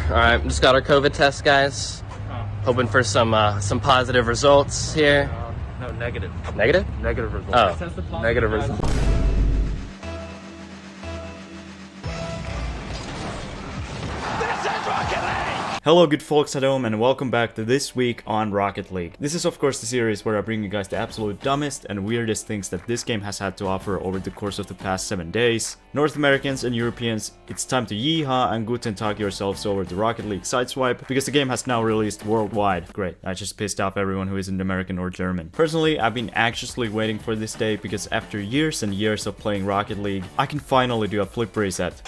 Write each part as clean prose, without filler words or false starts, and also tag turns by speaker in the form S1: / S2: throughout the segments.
S1: Alright, just got our COVID test, guys. Hoping for some positive results here.
S2: No, negative.
S1: Negative?
S2: Negative results.
S1: Oh.
S2: Negative results.
S3: Hello good folks at home and welcome back to This Week on Rocket League. This is of course the series where I bring you guys the absolute dumbest and weirdest things that this game has had to offer over the course of the past 7 days. North Americans and Europeans, it's time to yeehaw and guten tag yourselves over to Rocket League Sideswipe because the game has now released worldwide. Great, I just pissed off everyone who isn't American or German. Personally, I've been anxiously waiting for this day because after years and years of playing Rocket League, I can finally do a flip reset.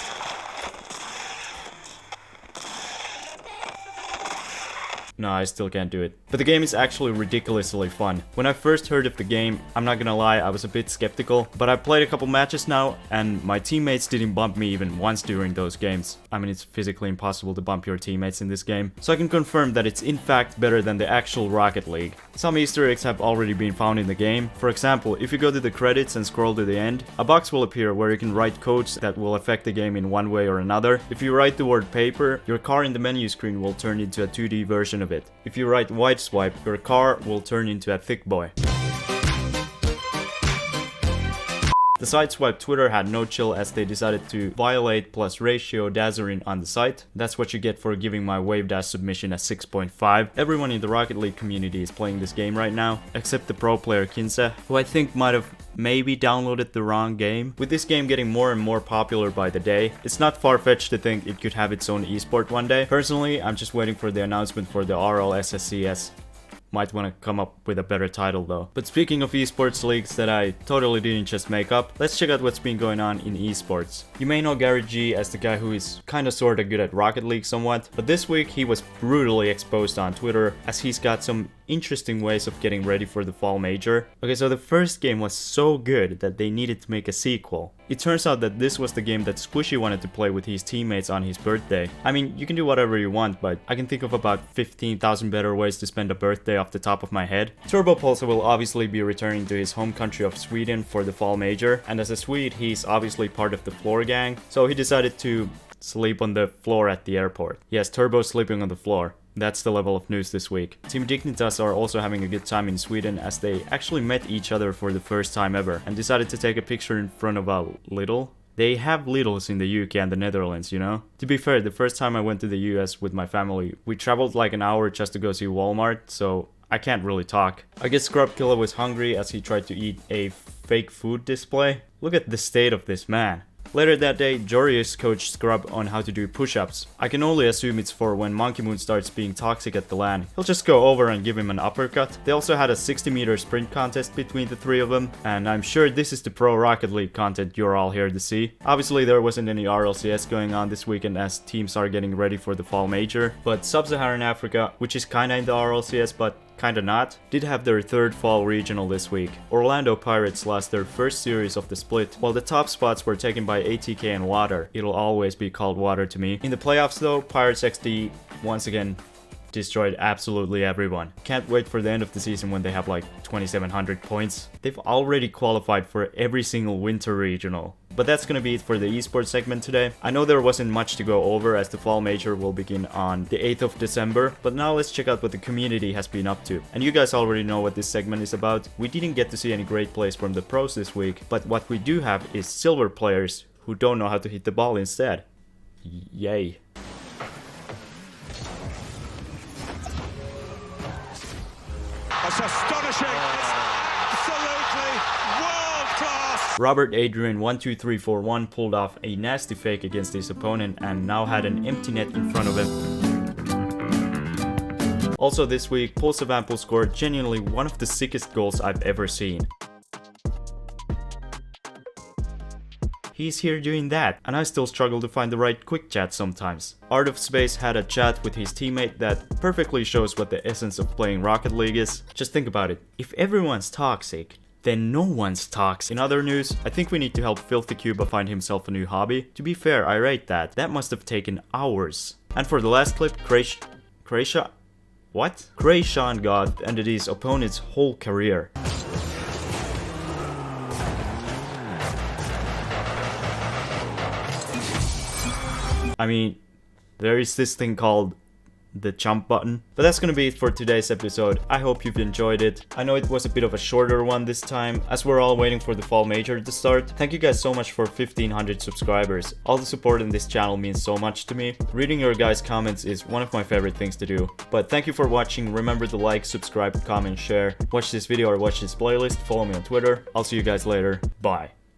S3: No, I still can't do it. But the game is actually ridiculously fun. When I first heard of the game, I'm not gonna lie, I was a bit skeptical, but I've played a couple matches now, and my teammates didn't bump me even once during those games. I mean, it's physically impossible to bump your teammates in this game. So I can confirm that it's in fact better than the actual Rocket League. Some Easter eggs have already been found in the game. For example, if you go to the credits and scroll to the end, a box will appear where you can write codes that will affect the game in one way or another. If you write the word paper, your car in the menu screen will turn into a 2D version of it. If you write wide swipe, your car will turn into a thick boy. The Sideswipe Twitter had no chill as they decided to violate plus ratio dazzering on the site. That's what you get for giving my wave dash submission a 6.5. Everyone in the Rocket League community is playing this game right now, except the pro player Kinsa, who I think might have maybe downloaded the wrong game. With this game getting more and more popular by the day, it's not far-fetched to think it could have its own esport one day. Personally, I'm just waiting for the announcement for the RLCS. Might want to come up with a better title though. But speaking of esports leagues that I totally didn't just make up, let's check out what's been going on in esports. You may know GARRETTG as the guy who is kinda sorta good at Rocket League somewhat, but this week he was brutally exposed on Twitter as he's got some interesting ways of getting ready for the fall major. Okay, so the first game was so good that they needed to make a sequel. It turns out that this was the game that Squishy wanted to play with his teammates on his birthday. I mean, you can do whatever you want, but I can think of about 15,000 better ways to spend a birthday off the top of my head. Turbopolsa will obviously be returning to his home country of Sweden for the fall major, and as a Swede, he's obviously part of the floor gang, so he decided to sleep on the floor at the airport. Yes, Turbo's sleeping on the floor. That's the level of news this week. Team Dignitas are also having a good time in Sweden as they actually met each other for the first time ever and decided to take a picture in front of a Lidl. They have Lidls in the UK and the Netherlands, you know? To be fair, the first time I went to the US with my family, we traveled like an hour just to go see Walmart, so I can't really talk. I guess Scrubkiller was hungry as he tried to eat a fake food display. Look at the state of this man. Later that day, Jorius coached Scrub on how to do push-ups. I can only assume it's for when Monkey Moon starts being toxic at the LAN. He'll just go over and give him an uppercut. They also had a 60-meter sprint contest between the three of them, and I'm sure this is the pro Rocket League content you're all here to see. Obviously there wasn't any RLCS going on this weekend as teams are getting ready for the fall major, but Sub-Saharan Africa, which is kinda in the RLCS but kinda not, did have their third fall regional this week. Orlando Pirates lost their first series of the split, while the top spots were taken by ATK and Water. It'll always be called Water to me. In the playoffs though, Pirates XD once again destroyed absolutely everyone. Can't wait for the end of the season when they have like 2,700 points. They've already qualified for every single winter regional. But that's gonna be it for the esports segment today. I know there wasn't much to go over as the fall major will begin on the 8th of December, but now let's check out what the community has been up to. And you guys already know what this segment is about. We didn't get to see any great plays from the pros this week, but what we do have is silver players who don't know how to hit the ball instead. Yay.
S4: That's astonishing. It's absolutely world class.
S3: Robert Adrian 12341 pulled off a nasty fake against his opponent and now had an empty net in front of him. Also this week, Pulsa Vampul scored genuinely one of the sickest goals I've ever seen. He's here doing that, and I still struggle to find the right quick chat sometimes. ArtofSpace had a chat with his teammate that perfectly shows what the essence of playing Rocket League is. Just think about it. If everyone's toxic, then no one's toxic. In other news, I think we need to help FilthyKuba find himself a new hobby. To be fair, I rate that. That must have taken hours. And for the last clip, Kraeyshawngoth ended his opponent's whole career. I mean, There is this thing called the jump button. But that's gonna be it for today's episode. I hope you've enjoyed it. I know it was a bit of a shorter one this time, as we're all waiting for the fall major to start. Thank you guys so much for 1500 subscribers. All the support in this channel means so much to me. Reading your guys' comments is one of my favorite things to do. But thank you for watching. Remember to like, subscribe, comment, share. Watch this video or watch this playlist. Follow me on Twitter. I'll see you guys later. Bye.